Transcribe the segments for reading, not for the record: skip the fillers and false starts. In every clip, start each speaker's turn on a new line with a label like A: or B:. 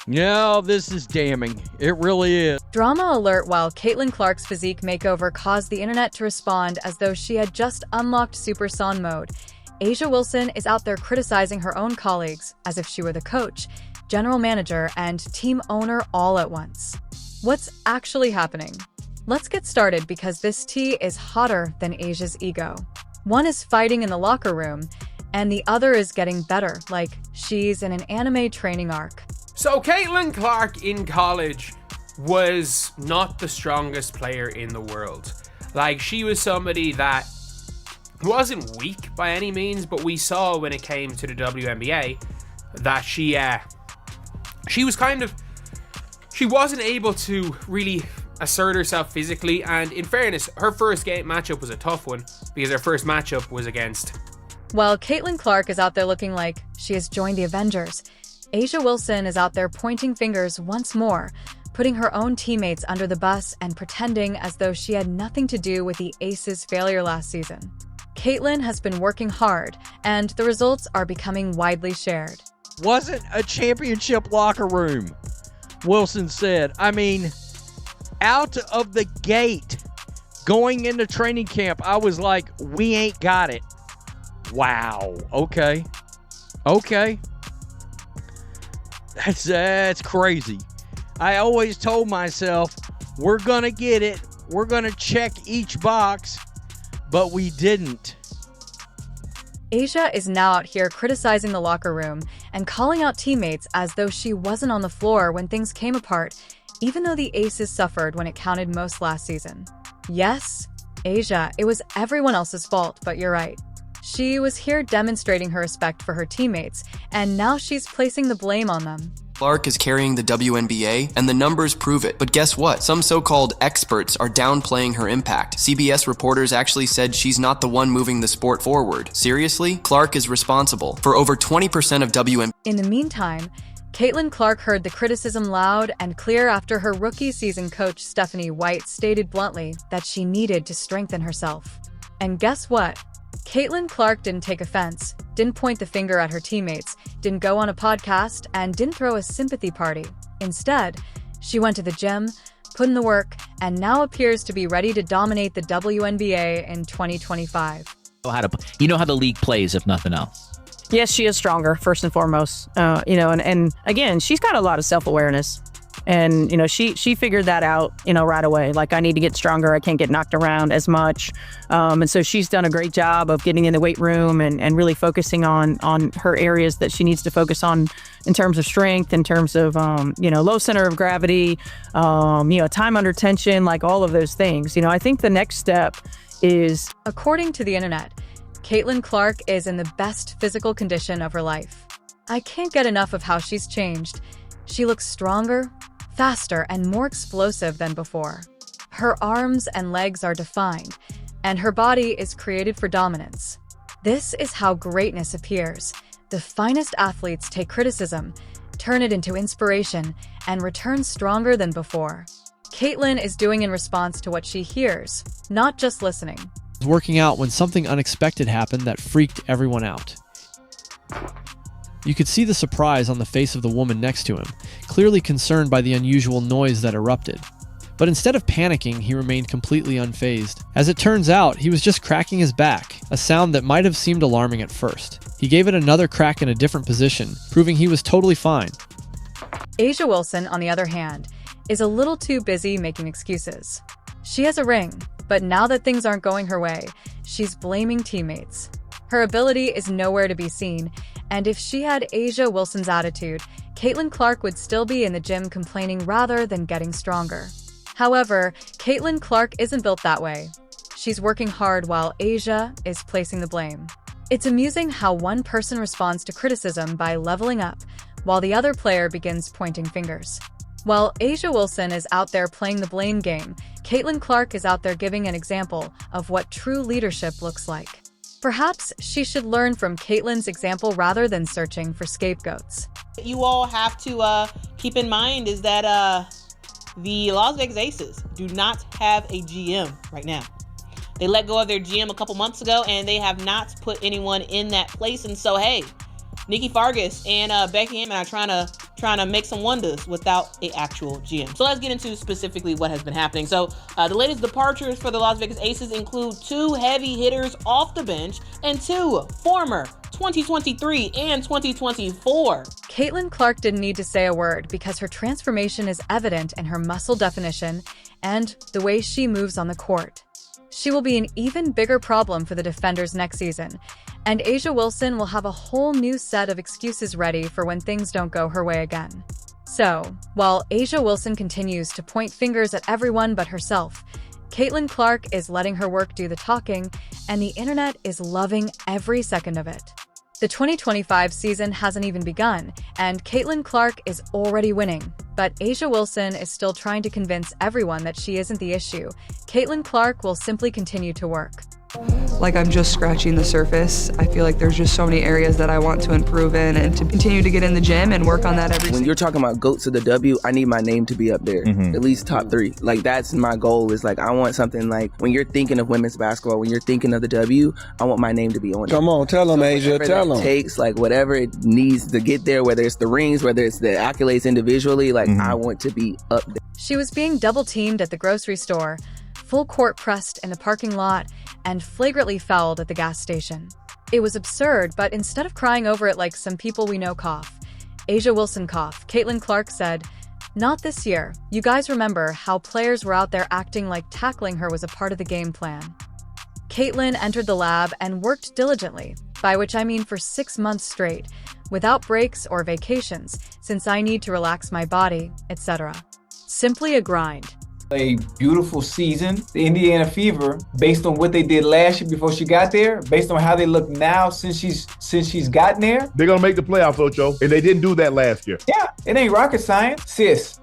A: No, this is damning. It really is.
B: Drama alert while Caitlin Clark's physique makeover caused the internet to respond as though she had just unlocked Super Son mode. A'ja Wilson is out there criticizing her own colleagues as if she were the coach, general manager, and team owner all at once. What's actually happening? Let's get started because this tea is hotter than A'ja's ego. One is fighting in the locker room, and the other is getting better, like she's in an anime training arc.
C: So Caitlin Clark in college was not the strongest player in the world. Like, she was somebody that wasn't weak by any means, but we saw when it came to the WNBA that she wasn't able to really assert herself physically. And in fairness, her first game matchup was a tough one because her first matchup was against.
B: While Caitlin Clark is out there looking like she has joined the Avengers, A'ja Wilson is out there pointing fingers once more, putting her own teammates under the bus and pretending as though she had nothing to do with the Aces' failure last season. Caitlin has been working hard, and the results are becoming widely shared.
A: Wasn't a championship locker room, Wilson said. I mean, out of the gate, going into training camp, I was like, we ain't got it. Wow. Okay. That's crazy. I always told myself, we're going to get it. We're going to check each box, but we didn't.
B: A'ja is now out here criticizing the locker room and calling out teammates as though she wasn't on the floor when things came apart, even though the Aces suffered when it counted most last season. Yes, A'ja, it was everyone else's fault, but you're right. She was here demonstrating her respect for her teammates, and now she's placing the blame on them.
D: Clark is carrying the WNBA, and the numbers prove it. But guess what? Some so-called experts are downplaying her impact. CBS reporters actually said she's not the one moving the sport forward. Seriously? Clark is responsible for over 20% of WNBA.
B: In the meantime, Caitlin Clark heard the criticism loud and clear after her rookie season coach Stephanie White stated bluntly that she needed to strengthen herself. And guess what? Caitlin Clark didn't take offense, didn't point the finger at her teammates, didn't go on a podcast, and didn't throw a sympathy party. Instead, she went to the gym, put in the work, and now appears to be ready to dominate the WNBA in 2025.
E: You know how the league plays, if nothing else.
F: Yes, she is stronger, first and foremost. And again, she's got a lot of self-awareness. And, she figured that out, right away. Like, I need to get stronger. I can't get knocked around as much. And so she's done a great job of getting in the weight room and really focusing on her areas that she needs to focus on in terms of strength, in terms of, low center of gravity, time under tension, like all of those things. I think the next step is...
B: According to the internet, Caitlin Clark is in the best physical condition of her life. I can't get enough of how she's changed. She looks stronger, faster, and more explosive than before. Her arms and legs are defined, and her body is created for dominance. This is how greatness appears. The finest athletes take criticism, turn it into inspiration, and return stronger than before. Caitlin is doing in response to what she hears, not just listening.
G: Working out when something unexpected happened that freaked everyone out. You could see the surprise on the face of the woman next to him, clearly concerned by the unusual noise that erupted. But instead of panicking, he remained completely unfazed. As it turns out, he was just cracking his back, a sound that might have seemed alarming at first. He gave it another crack in a different position, proving he was totally fine.
B: A'ja Wilson, on the other hand, is a little too busy making excuses. She has a ring, but now that things aren't going her way, she's blaming teammates. Her ability is nowhere to be seen, and if she had A'ja Wilson's attitude, Caitlin Clark would still be in the gym complaining rather than getting stronger. However, Caitlin Clark isn't built that way. She's working hard while A'ja is placing the blame. It's amusing how one person responds to criticism by leveling up, while the other player begins pointing fingers. While A'ja Wilson is out there playing the blame game, Caitlin Clark is out there giving an example of what true leadership looks like. Perhaps she should learn from Caitlin's example rather than searching for scapegoats.
H: You all have to keep in mind is that the Las Vegas Aces do not have a GM right now. They let go of their GM a couple months ago, and they have not put anyone in that place. And so, hey, Nikki Fargas and Becky Hammond are trying to trying to make some wonders without an actual GM. So let's get into specifically what has been happening. So the latest departures for the Las Vegas Aces include 2 heavy hitters off the bench and 2 former 2023 and 2024.
B: Caitlin Clark didn't need to say a word because her transformation is evident in her muscle definition and the way she moves on the court. She will be an even bigger problem for the defenders next season, and A'ja Wilson will have a whole new set of excuses ready for when things don't go her way again. So, while A'ja Wilson continues to point fingers at everyone but herself, Caitlin Clark is letting her work do the talking, and the internet is loving every second of it. The 2025 season hasn't even begun, and Caitlin Clark is already winning. But A'ja Wilson is still trying to convince everyone that she isn't the issue. Caitlin Clark will simply continue to work.
I: Like I'm just scratching the surface. I feel like there's just so many areas that I want to improve in and to continue to get in the gym and work on that every
J: When you're talking about GOATs of the W, I need my name to be up there, at least top 3. Like that's my goal is like I want something like when you're thinking of women's basketball, when you're thinking of the W, I want my name to be on it.
K: Come on, tell them, A'ja, tell them.
J: Takes like whatever it needs to get there, whether it's the rings, whether it's the accolades individually, like I want to be up there.
B: She was being double teamed at the grocery store, full court pressed in the parking lot, and flagrantly fouled at the gas station. It was absurd, but instead of crying over it like some people we know cough, A'ja Wilson cough, Caitlin Clark said, "Not this year. You guys remember how players were out there acting like tackling her was a part of the game plan." Caitlin entered the lab and worked diligently, by which I mean for 6 months straight, without breaks or vacations, since I need to relax my body, etc. Simply a grind.
L: A beautiful season. The Indiana Fever, based on what they did last year before she got there, based on how they look now since she's gotten there.
K: They're gonna make the playoffs, Ocho, and they didn't do that last year.
L: Yeah, it ain't rocket science. Sis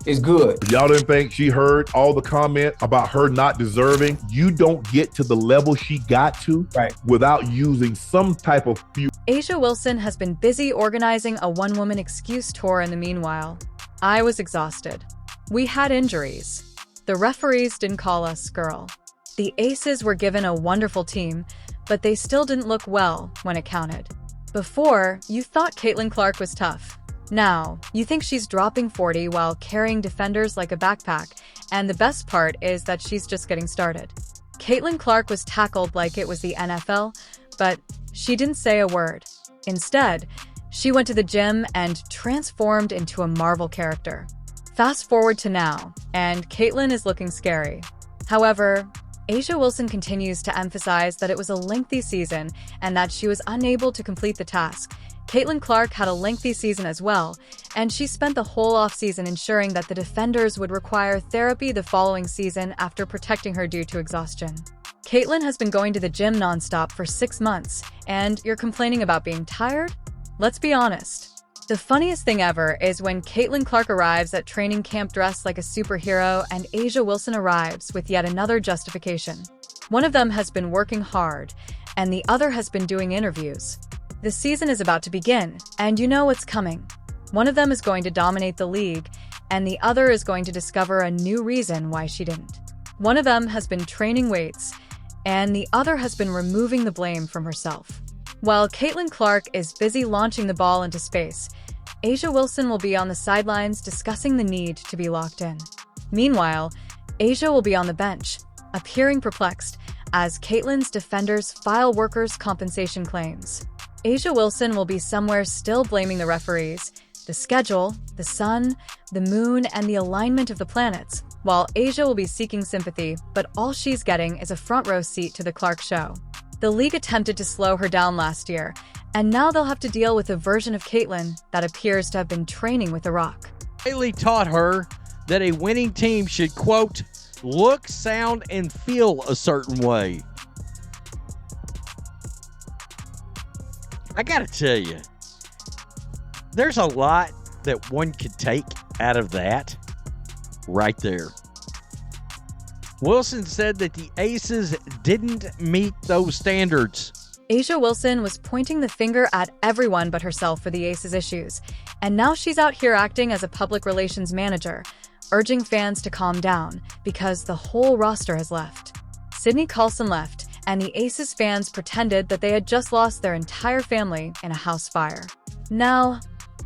L: is good.
K: If y'all didn't think she heard all the comments about her not deserving, you don't get to the level she got to without using some type of fuel.
B: A'ja Wilson has been busy organizing a one-woman excuse tour in the meanwhile. I was exhausted. We had injuries. The referees didn't call us girl. The Aces were given a wonderful team, but they still didn't look well when it counted. Before, you thought Caitlin Clark was tough. Now, you think she's dropping 40 while carrying defenders like a backpack, and the best part is that she's just getting started. Caitlin Clark was tackled like it was the NFL, but she didn't say a word. Instead, she went to the gym and transformed into a Marvel character. Fast forward to now, and Caitlin is looking scary. However, A'ja Wilson continues to emphasize that it was a lengthy season and that she was unable to complete the task. Caitlin Clark had a lengthy season as well, and she spent the whole offseason ensuring that the defenders would require therapy the following season after protecting her due to exhaustion. Caitlin has been going to the gym nonstop for 6 months, and you're complaining about being tired? Let's be honest. The funniest thing ever is when Caitlin Clark arrives at training camp dressed like a superhero and A'ja Wilson arrives with yet another justification. One of them has been working hard, and the other has been doing interviews. The season is about to begin, and you know what's coming. One of them is going to dominate the league, and the other is going to discover a new reason why she didn't. One of them has been training weights, and the other has been removing the blame from herself. While Caitlin Clark is busy launching the ball into space, A'ja Wilson will be on the sidelines discussing the need to be locked in. Meanwhile, A'ja will be on the bench, appearing perplexed as Caitlin's defenders file workers' compensation claims. A'ja Wilson will be somewhere still blaming the referees, the schedule, the sun, the moon, and the alignment of the planets, while A'ja will be seeking sympathy, but all she's getting is a front row seat to the Clark show. The league attempted to slow her down last year, and now they'll have to deal with a version of Caitlin that appears to have been training with The Rock.
A: Haley taught her that a winning team should, quote, look, sound, and feel a certain way. I gotta tell you, there's a lot that one could take out of that right there. Wilson said that the Aces didn't meet those standards.
B: A'ja Wilson was pointing the finger at everyone but herself for the Aces' issues, and now she's out here acting as a public relations manager, urging fans to calm down because the whole roster has left. Sydney Carlson left, and the Aces fans pretended that they had just lost their entire family in a house fire. Now,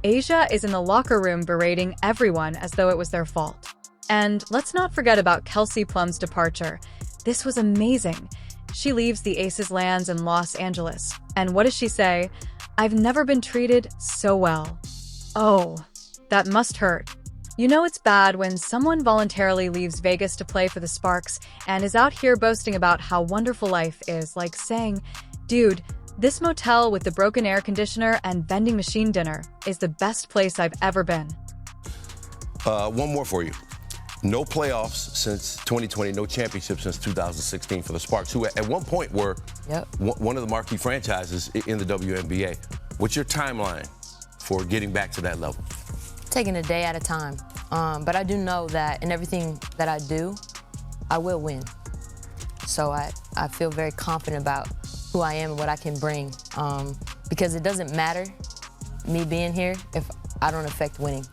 B: Asia is in the locker room berating everyone as though it was their fault. And let's not forget about Kelsey Plum's departure. This was amazing. She leaves the Aces lands in Los Angeles. And what does she say? "I've never been treated so well." Oh, that must hurt. You know it's bad when someone voluntarily leaves Vegas to play for the Sparks and is out here boasting about how wonderful life is, like saying, "Dude, this motel with the broken air conditioner and vending machine dinner is the best place I've ever been."
M: One more for you. No playoffs since 2020, no championship since 2016 for the Sparks, who at one point were one of the marquee franchises in the WNBA. What's your timeline for getting back to that level?
N: Taking a day at a time. But I do know that in everything that I do, I will win. So I feel very confident about who I am and what I can bring. Because it doesn't matter me being here if I don't affect winning.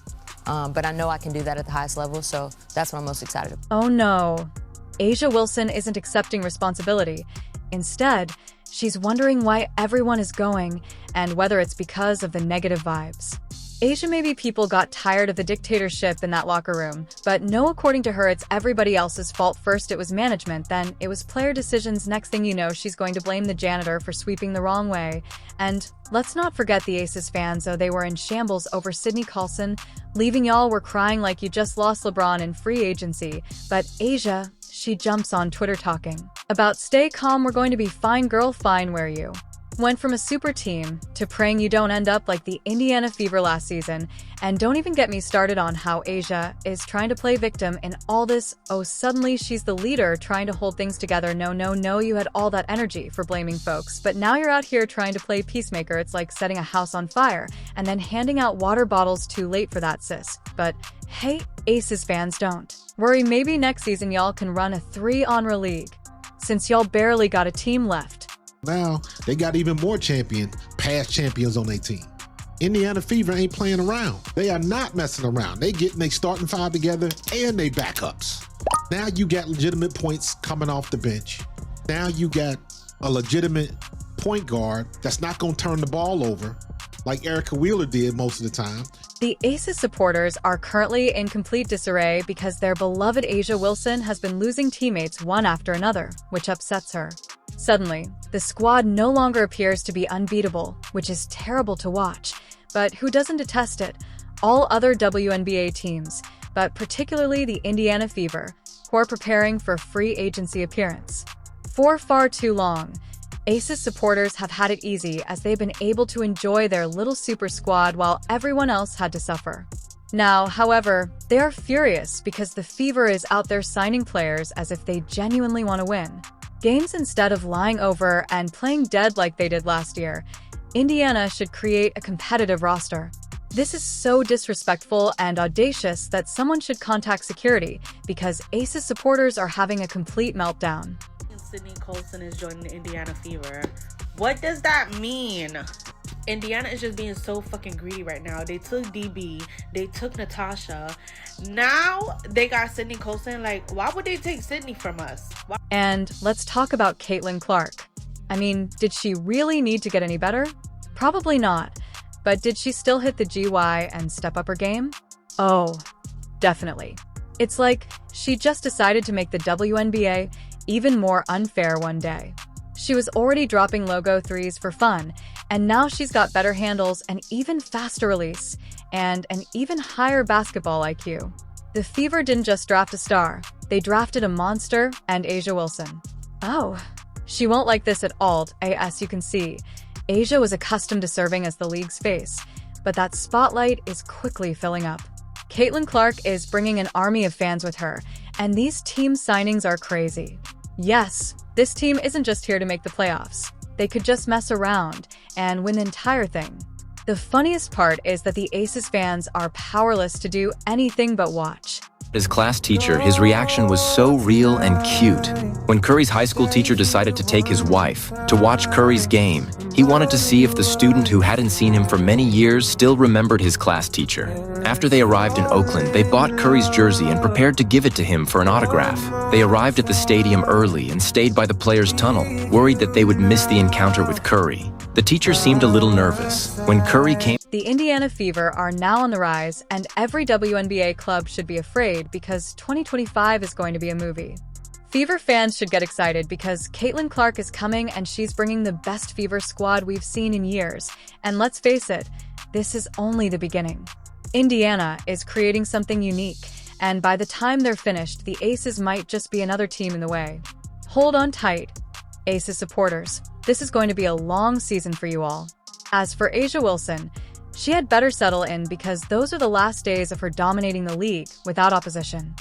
N: But I know I can do that at the highest level, so that's what I'm most excited about.
B: Oh no. Asia Wilson isn't accepting responsibility. Instead, she's wondering why everyone is going and whether it's because of the negative vibes. Asia, maybe people got tired of the dictatorship in that locker room, but no, according to her, it's everybody else's fault. First it was management, then it was player decisions. Next thing you know, she's going to blame the janitor for sweeping the wrong way. And let's not forget the Aces fans, though they were in shambles over Sydney Colson. Leaving y'all were crying like you just lost LeBron in free agency. But Asia, she jumps on Twitter talking about "stay calm, we're going to be fine girl, fine, where you?" Went from a super team to praying you don't end up like the Indiana Fever last season. And don't even get me started on how Asia is trying to play victim in all this. Oh, suddenly she's the leader trying to hold things together. No, you had all that energy for blaming folks, but now you're out here trying to play peacemaker. It's like setting a house on fire and then handing out water bottles. Too late for that, sis. But hey, Aces fans, don't worry. Maybe next season y'all can run a 3-on-1 league, since y'all barely got a team left.
O: Now, they got even more past champions on their team. Indiana Fever ain't playing around. They are not messing around. They getting their starting five together and they backups. Now you got legitimate points coming off the bench. Now you got a legitimate point guard that's not going to turn the ball over like Erica Wheeler did most of the time.
B: The Aces supporters are currently in complete disarray because their beloved Asia Wilson has been losing teammates one after another, which upsets her. Suddenly, the squad no longer appears to be unbeatable, which is terrible to watch. But who doesn't detest it? All other WNBA teams, but particularly the Indiana Fever, who are preparing for free agency appearance. For far too long, Aces supporters have had it easy as they've been able to enjoy their little super squad while everyone else had to suffer. Now, however, they are furious because the Fever is out there signing players as if they genuinely want to win games instead of lying over and playing dead like they did last year. Indiana should create a competitive roster. This is so disrespectful and audacious that someone should contact security because Aces supporters are having a complete meltdown.
P: Sydney Colson is joining the Indiana Fever. What does that mean? Indiana is just being so fucking greedy right now. They took DB, they took Natasha. Now they got Sydney Colson. Like, why would they take Sydney from us? Why?
B: And let's talk about Caitlin Clark. I mean, did she really need to get any better? Probably not. But did she still hit the GY and step up her game? Oh, definitely. It's like she just decided to make the WNBA even more unfair one day. She was already dropping logo threes for fun, and now she's got better handles, an even faster release, and an even higher basketball IQ. The Fever didn't just draft a star, they drafted a monster and Asia Wilson. Oh, she won't like this at all, as you can see. Asia was accustomed to serving as the league's face, but that spotlight is quickly filling up. Caitlin Clark is bringing an army of fans with her, and these team signings are crazy. Yes, this team isn't just here to make the playoffs. They could just mess around and win the entire thing. The funniest part is that the Aces fans are powerless to do anything but watch.
Q: His class teacher, his reaction was so real and cute. When Curry's high school teacher decided to take his wife to watch Curry's game, he wanted to see if the student who hadn't seen him for many years still remembered his class teacher. After they arrived in Oakland, they bought Curry's jersey and prepared to give it to him for an autograph. They arrived at the stadium early and stayed by the players' tunnel, worried that they would miss the encounter with Curry. The teacher seemed a little nervous. When Curry came
B: The Indiana Fever are now on the rise, and every WNBA club should be afraid because 2025 is going to be a movie. Fever fans should get excited because Caitlin Clark is coming and she's bringing the best Fever squad we've seen in years. And let's face it, this is only the beginning. Indiana is creating something unique, and by the time they're finished, the Aces might just be another team in the way. Hold on tight, Aces supporters. This is going to be a long season for you all. As for A'ja Wilson, she had better settle in because those are the last days of her dominating the league without opposition.